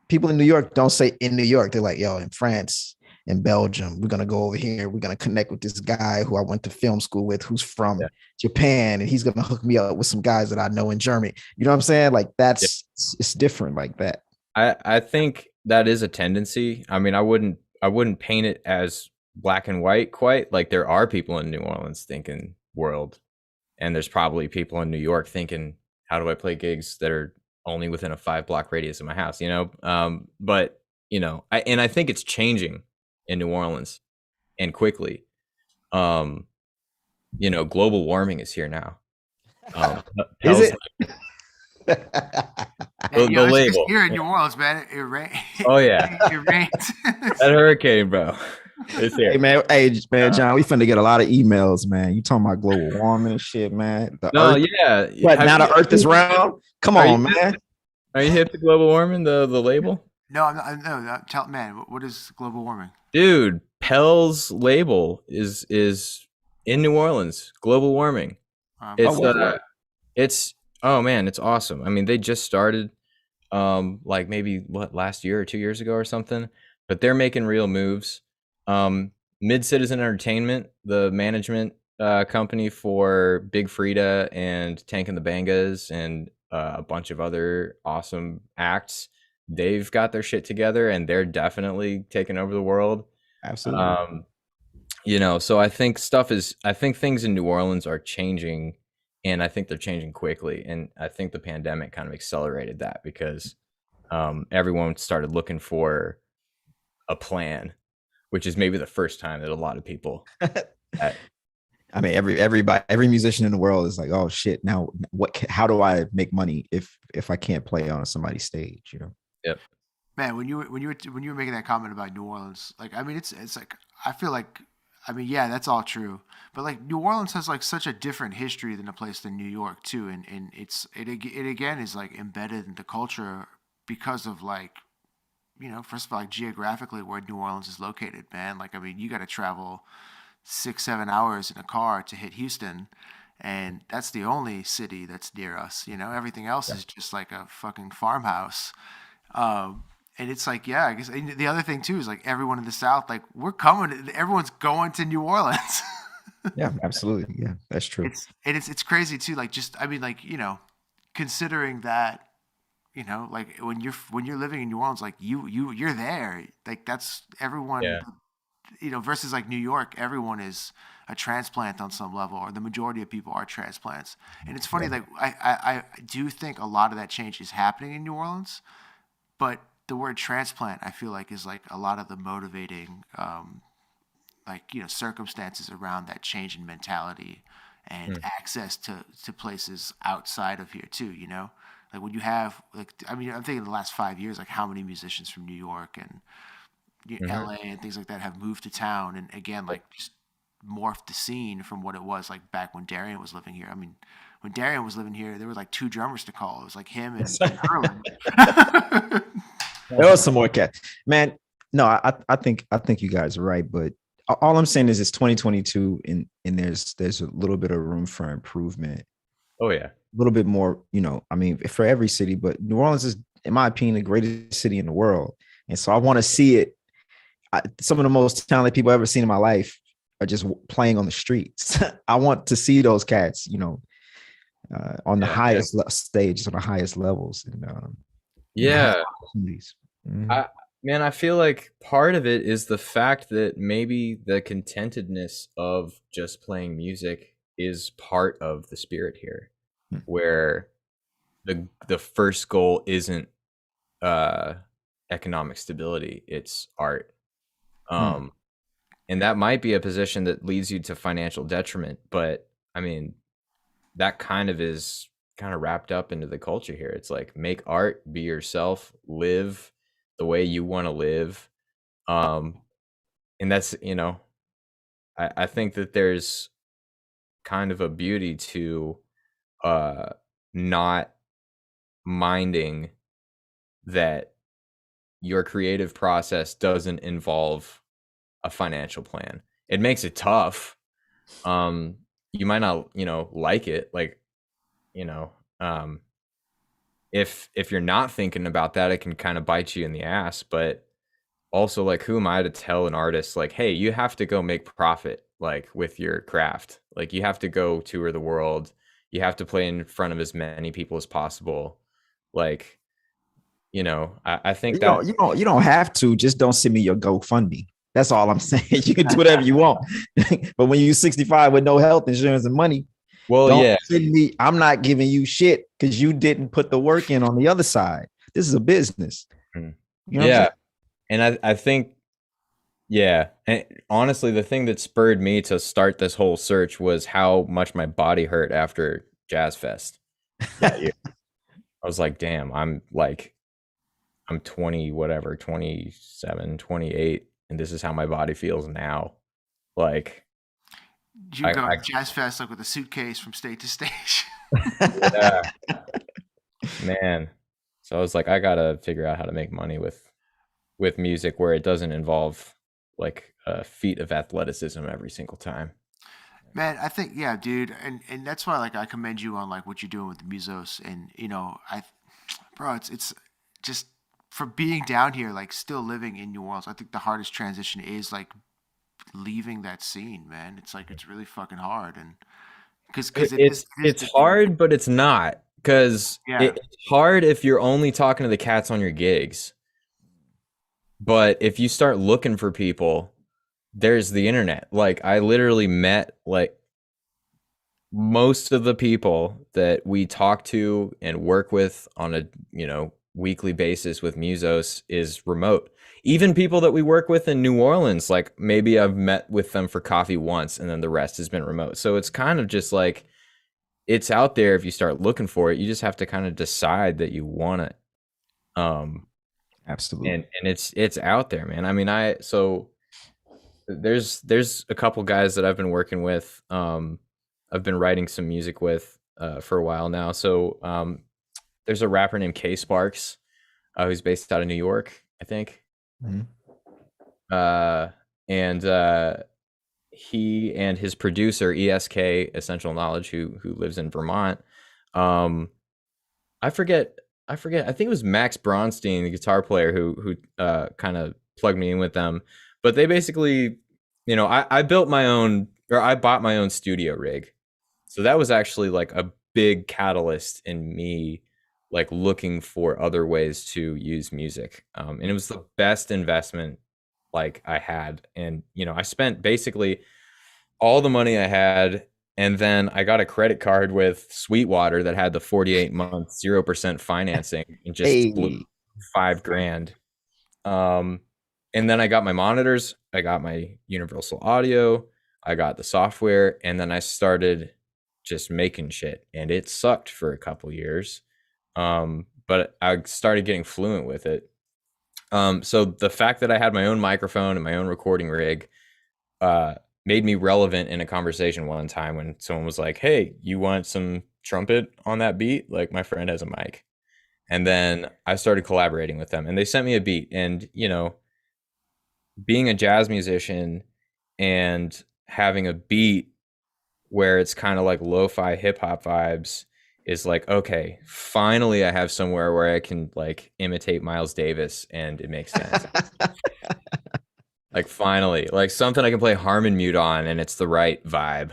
People in New York don't say in New York. They're like, yo, in France, in Belgium, we're going to go over here. We're going to connect with this guy who I went to film school with, who's from Japan, and he's going to hook me up with some guys that I know in Germany. You know what I'm saying? Like it's different like that. I think that is a tendency. I mean, I wouldn't paint it as black and white quite. Like there are people in New Orleans thinking world, and there's probably people in New York thinking, how do I play gigs that are only within a 5-block radius of my house, but I think it's changing in New Orleans, and quickly. Global warming is here now. Is it? The label. Here in New Orleans, man, it rains. Oh yeah, it rains. That hurricane, bro. It's here. Hey man, John, we finna get a lot of emails, man. You talking about global warming and shit, man? But now the Earth is round. Come on, man. Are you hip to global warming? The label? No, I'm not, no. Tell man, what is global warming? Dude, Pell's label is in New Orleans. Global warming. Oh, It's what? it's oh man, it's awesome. I mean, they just started like maybe what last year or 2 years ago or something, but they're making real moves. Mid Citizen Entertainment, the management company for Big Frida and Tank and the Bangas and a bunch of other awesome acts, they've got their shit together and they're definitely taking over the world. Absolutely. So I think things in New Orleans are changing, and I think they're changing quickly. And I think the pandemic kind of accelerated that because everyone started looking for a plan, which is maybe the first time that a lot of people. I mean, every musician in the world is like, oh shit, now how do I make money if I can't play on somebody's stage, you know? Yep. Man, when you were making that comment about New Orleans, like I mean, it's like I feel like I mean, yeah, that's all true, but like New Orleans has like such a different history than a place than New York too, and it again is like embedded in the culture because of like first of all like geographically where New Orleans is located, man. Like I mean, you got to travel 6-7 hours in a car to hit Houston. And that's the only city that's near us. Everything else is just like a fucking farmhouse. And it's like, yeah, I guess the other thing too is like everyone in the South, like everyone's going to New Orleans. Yeah, absolutely. Yeah, that's true. It's crazy too. Like just, I mean, like, considering that, like when you're living in New Orleans, like you're there, like that's everyone, Yeah. Versus like New York, everyone is a transplant on some level, or the majority of people are transplants. And it's funny, like I do think a lot of that change is happening in New Orleans, but the word transplant, I feel like, is like a lot of the motivating, circumstances around that change in mentality and access to places outside of here too. Like when you have like, I mean, I'm thinking the last 5 years, like how many musicians from New York and LA and things like that have moved to town, and again, like just morphed the scene from what it was like back when Darrian was living here. I mean, when Darrian was living here, there were like 2 drummers to call. It was like him and Erwin. There was some more cat, man. No, I think you guys are right, but all I'm saying is it's 2022, and there's a little bit of room for improvement. Oh yeah, a little bit more. I mean, for every city, but New Orleans is, in my opinion, the greatest city in the world, and so I want to see it. Some of the most talented people I've ever seen in my life are just playing on the streets. I want to see those cats, on the highest stages, on the highest levels, and opportunities. I feel like part of it is the fact that maybe the contentedness of just playing music is part of the spirit here, where the first goal isn't economic stability, it's art. And that might be a position that leads you to financial detriment, but I mean, that kind of is kind of wrapped up into the culture here. It's like, make art, be yourself, live the way you want to live. And that's, I think that there's kind of a beauty to not minding that your creative process doesn't involve a financial plan. It makes it tough. You might not, like it. Like, if you're not thinking about that, it can kind of bite you in the ass. But also, like, who am I to tell an artist, like, hey, you have to go make profit, like, with your craft. Like, you have to go tour the world. You have to play in front of as many people as possible. Like, I think that you don't have to. Just don't send me your GoFundMe. That's all I'm saying. You can do whatever you want, but when you're 65 with no health insurance and money, don't send me. I'm not giving you shit because you didn't put the work in on the other side. This is a business. You know and I think, and honestly, the thing that spurred me to start this whole search was how much my body hurt after Jazz Fest that year. I was like, damn, I'm 20, whatever, 27, 28. And this is how my body feels now. Like, you go Jazz Fest like with a suitcase from state to stage. Man. So I was like, I gotta figure out how to make money with with music where it doesn't involve like a feat of athleticism every single time. Man, I think yeah, dude, and that's why like I commend you on like what you're doing with the Musos, and bro, it's just for being down here, like still living in New Orleans. I think the hardest transition is like leaving that scene, man. It's like it's really fucking hard, and because it is It's different. hard, but it's not because Yeah, it's hard if you're only talking to the cats on your gigs. But if you start looking for people, there's the internet. Like I literally met like most of the people that we talk to and work with on a weekly basis with Musos is remote. Even people that we work with in New Orleans, like maybe I've met with them for coffee once and then the rest has been remote. So it's kind of just like it's out there if you start looking for it. You just have to kind of decide that you want it. Um Absolutely. and it's out there, man. I mean, there's a couple guys that I've been working with. I've been writing some music with for a while now. So there's a rapper named K Sparks who's based out of New York, I think. Mhm. And he and his producer ESK Essential Knowledge, who lives in Vermont. Um, I forget. I forget. I think it was Max Bronstein, the guitar player, who kind of plugged me in with them. But they basically, I built my own, or I bought my own studio rig. So that was actually like a big catalyst in me like looking for other ways to use music. And it was the best investment like I had. And I spent basically all the money I had, and then I got a credit card with Sweetwater that had the 48-month 0% financing and just blew Hey, 5 grand. Um, and then I got my monitors, I got my universal audio, I got the software, and then I started just making shit. And it sucked for a couple years. But I started getting fluent with it. So the fact that I had my own microphone and my own recording rig uh, made me relevant in a conversation one time when someone was like, "Hey, you want some trumpet on that beat? Like my friend has a mic." And then I started collaborating with them, and they sent me a beat. And being a jazz musician and having a beat where it's kind of like lo-fi hip hop vibes is like, okay, finally I have somewhere where I can like imitate Miles Davis and it makes sense. Like finally, like something I can play harmon mute on and it's the right vibe.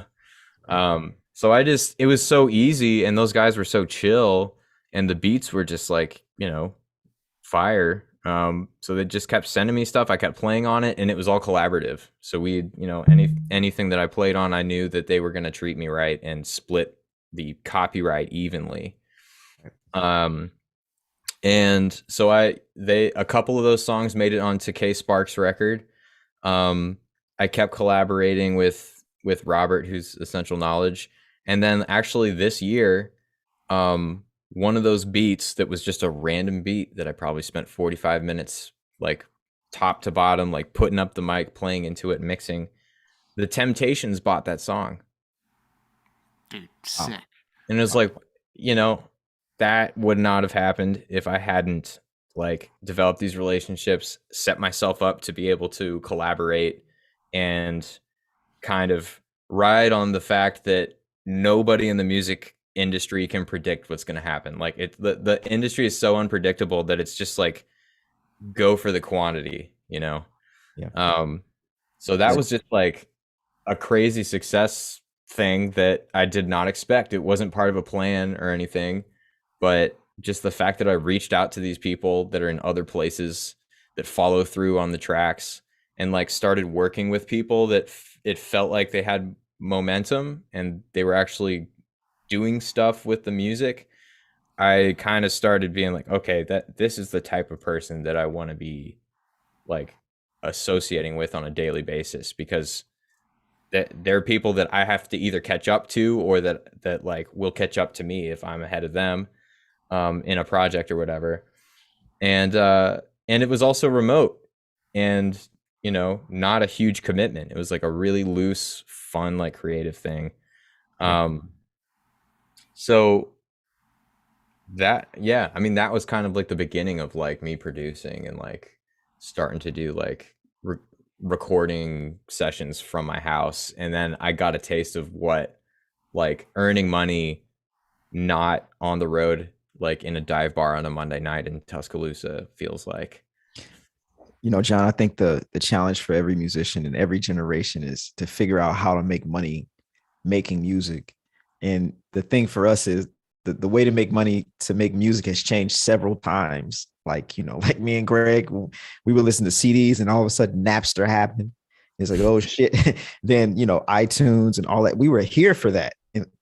So it was so easy and those guys were so chill and the beats were just like, fire. So they just kept sending me stuff. I kept playing on it and it was all collaborative. So anything that I played on, I knew that they were going to treat me right and split the copyright evenly. And so a couple of those songs made it onto K Sparks record. I kept collaborating with Robert, who's Essential Knowledge, and then actually this year, one of those beats that was just a random beat that I probably spent 45 minutes like top to bottom, like putting up the mic, playing into it, mixing. The Temptations bought that song, dude, wow. sick. and it was like, you know, that would not have happened if I hadn't like developed these relationships, set myself up to be able to collaborate and kind of ride on the fact that nobody in the music industry can predict what's going to happen. Like the industry is so unpredictable that it's just like go for the quantity, you know. Yeah. So that was just like a crazy success thing that I did not expect. It wasn't part of a plan or anything, but just the fact that I reached out to these people that are in other places that follow through on the tracks and like started working with people that it felt like they had momentum and they were actually doing stuff with the music. I kind of started being like, okay, that this is the type of person that I want to be like associating with on a daily basis because that there are people that I have to either catch up to or that like will catch up to me if I'm ahead of them in a project or whatever. And it was also remote and not a huge commitment. It was like a really loose, fun, like creative thing. So that, yeah, I mean, that was kind of like the beginning of like me producing and like starting to do like recording sessions from my house, and then I got a taste of what like earning money not on the road, like in a dive bar on a Monday night in Tuscaloosa, feels like. You know, John, I think the challenge for every musician in every generation is to figure out how to make money making music. And the thing for us is the way to make money to make music has changed several times. Like, you know, like me and Greg, we would listen to CDs and all of a sudden Napster happened. It's like, oh shit. Then, you know, iTunes and all that. We were here for that.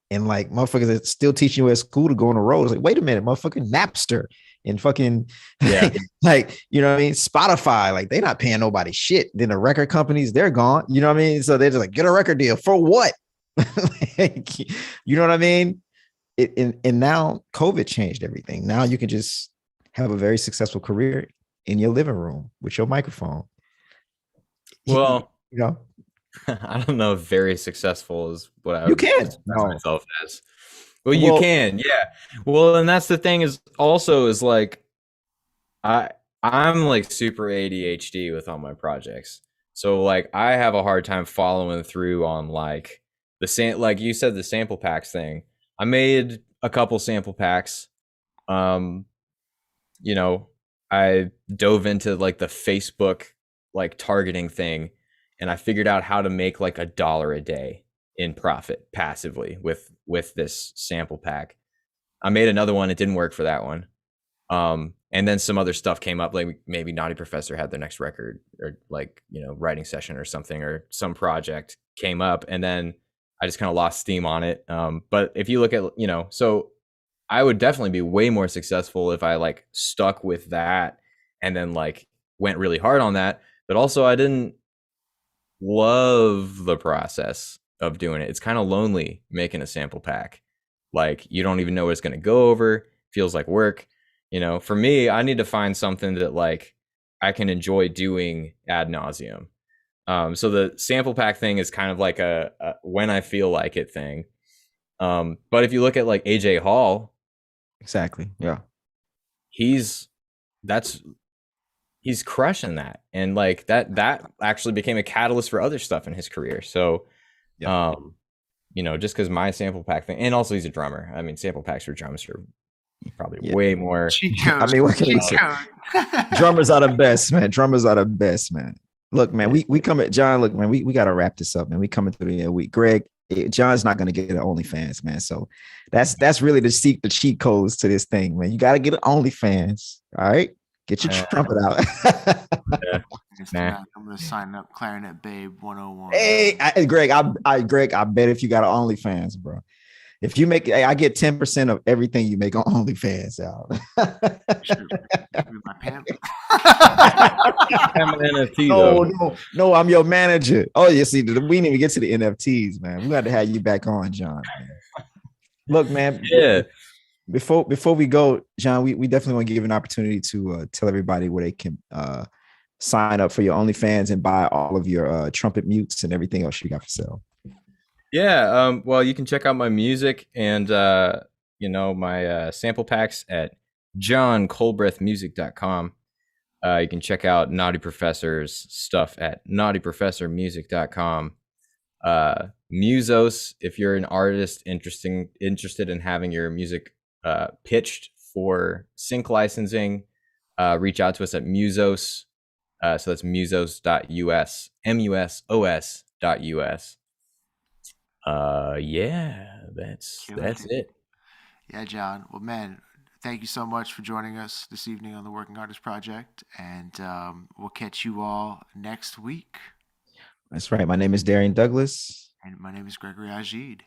And like motherfuckers that still teaching you at school to go on the road. It's like, wait a minute, motherfucking Napster and fucking Yeah. like, you know what I mean? Spotify, like they not paying nobody shit. Then the record companies, they're gone. You know what I mean? So they're just like, get a record deal for what? Like, you know what I mean? And now COVID changed everything. Now you can just have a very successful career in your living room with your microphone. Well, You know, I don't know if very successful is what I you would can. describe No. myself as. Well, you can, yeah. Well, and that's the thing is also is like I'm like super ADHD with all my projects. So like I have a hard time following through on like like you said, the sample packs thing. I made a couple sample packs. Um, you know, I dove into like the Facebook like targeting thing, and I figured out how to make like $1 a day in profit passively with this sample pack. I made another one. It didn't work for that one. And then some other stuff came up, like maybe Naughty Professor had their next record or like, you know, writing session or something, or some project came up, and then I just kind of lost steam on it. But if you look at, you know, so I would definitely be way more successful if I like stuck with that and then like went really hard on that. But also I didn't love the process of doing it. It's kind of lonely making a sample pack. Like you don't even know what it's going to go over. Feels like work. You know, for me, I need to find something that like I can enjoy doing ad nauseum. So the sample pack thing is kind of like a when I feel like it thing. But if you look at like AJ Hall, Exactly. Yeah. he's crushing that, and like that actually became a catalyst for other stuff in his career. So, Yeah. you know, just because my sample pack thing, and also he's a drummer. I mean, sample packs for drums are probably Yeah. way more. Cheat code. I mean, what can we say? Drummers are the best, man. Drummers are the best, man. Look, man, we come at John. Look, man, we gotta wrap this up, man. We coming through the end week. Greg, John's not gonna get an OnlyFans, man. So that's really the cheat codes to this thing, man. You gotta get an OnlyFans. All right, get your trumpet out. Nah. I'm gonna sign up Clarinet Babe 101. Hey, Greg, Greg, I bet if you got an OnlyFans, bro. If you make, I get 10% of everything you make on OnlyFans out. My pimp. I'm an NFT though. No, I'm your manager. Oh, you see, we didn't even get to the NFTs, man. We got to have you back on, John. Man. Look, man. Yeah. Before we go, John, we definitely want to give an opportunity to tell everybody where they can sign up for your OnlyFans and buy all of your trumpet mutes and everything else you got for sale. Yeah. Well, you can check out my music and you know, my sample packs at johnculbrethmusic.com. You can check out Naughty Professor's stuff at naughtyprofessormusic.com. Musos, if you're an artist interested in having your music pitched for sync licensing, reach out to us at Musos. So that's musos.us, musos.us. Yeah, that's it. Yeah, John. Well, man, thank you so much for joining us this evening on the Working Artist Project, and we'll catch you all next week. That's right. My name is Darrian Douglas. And my name is Gregory Agid.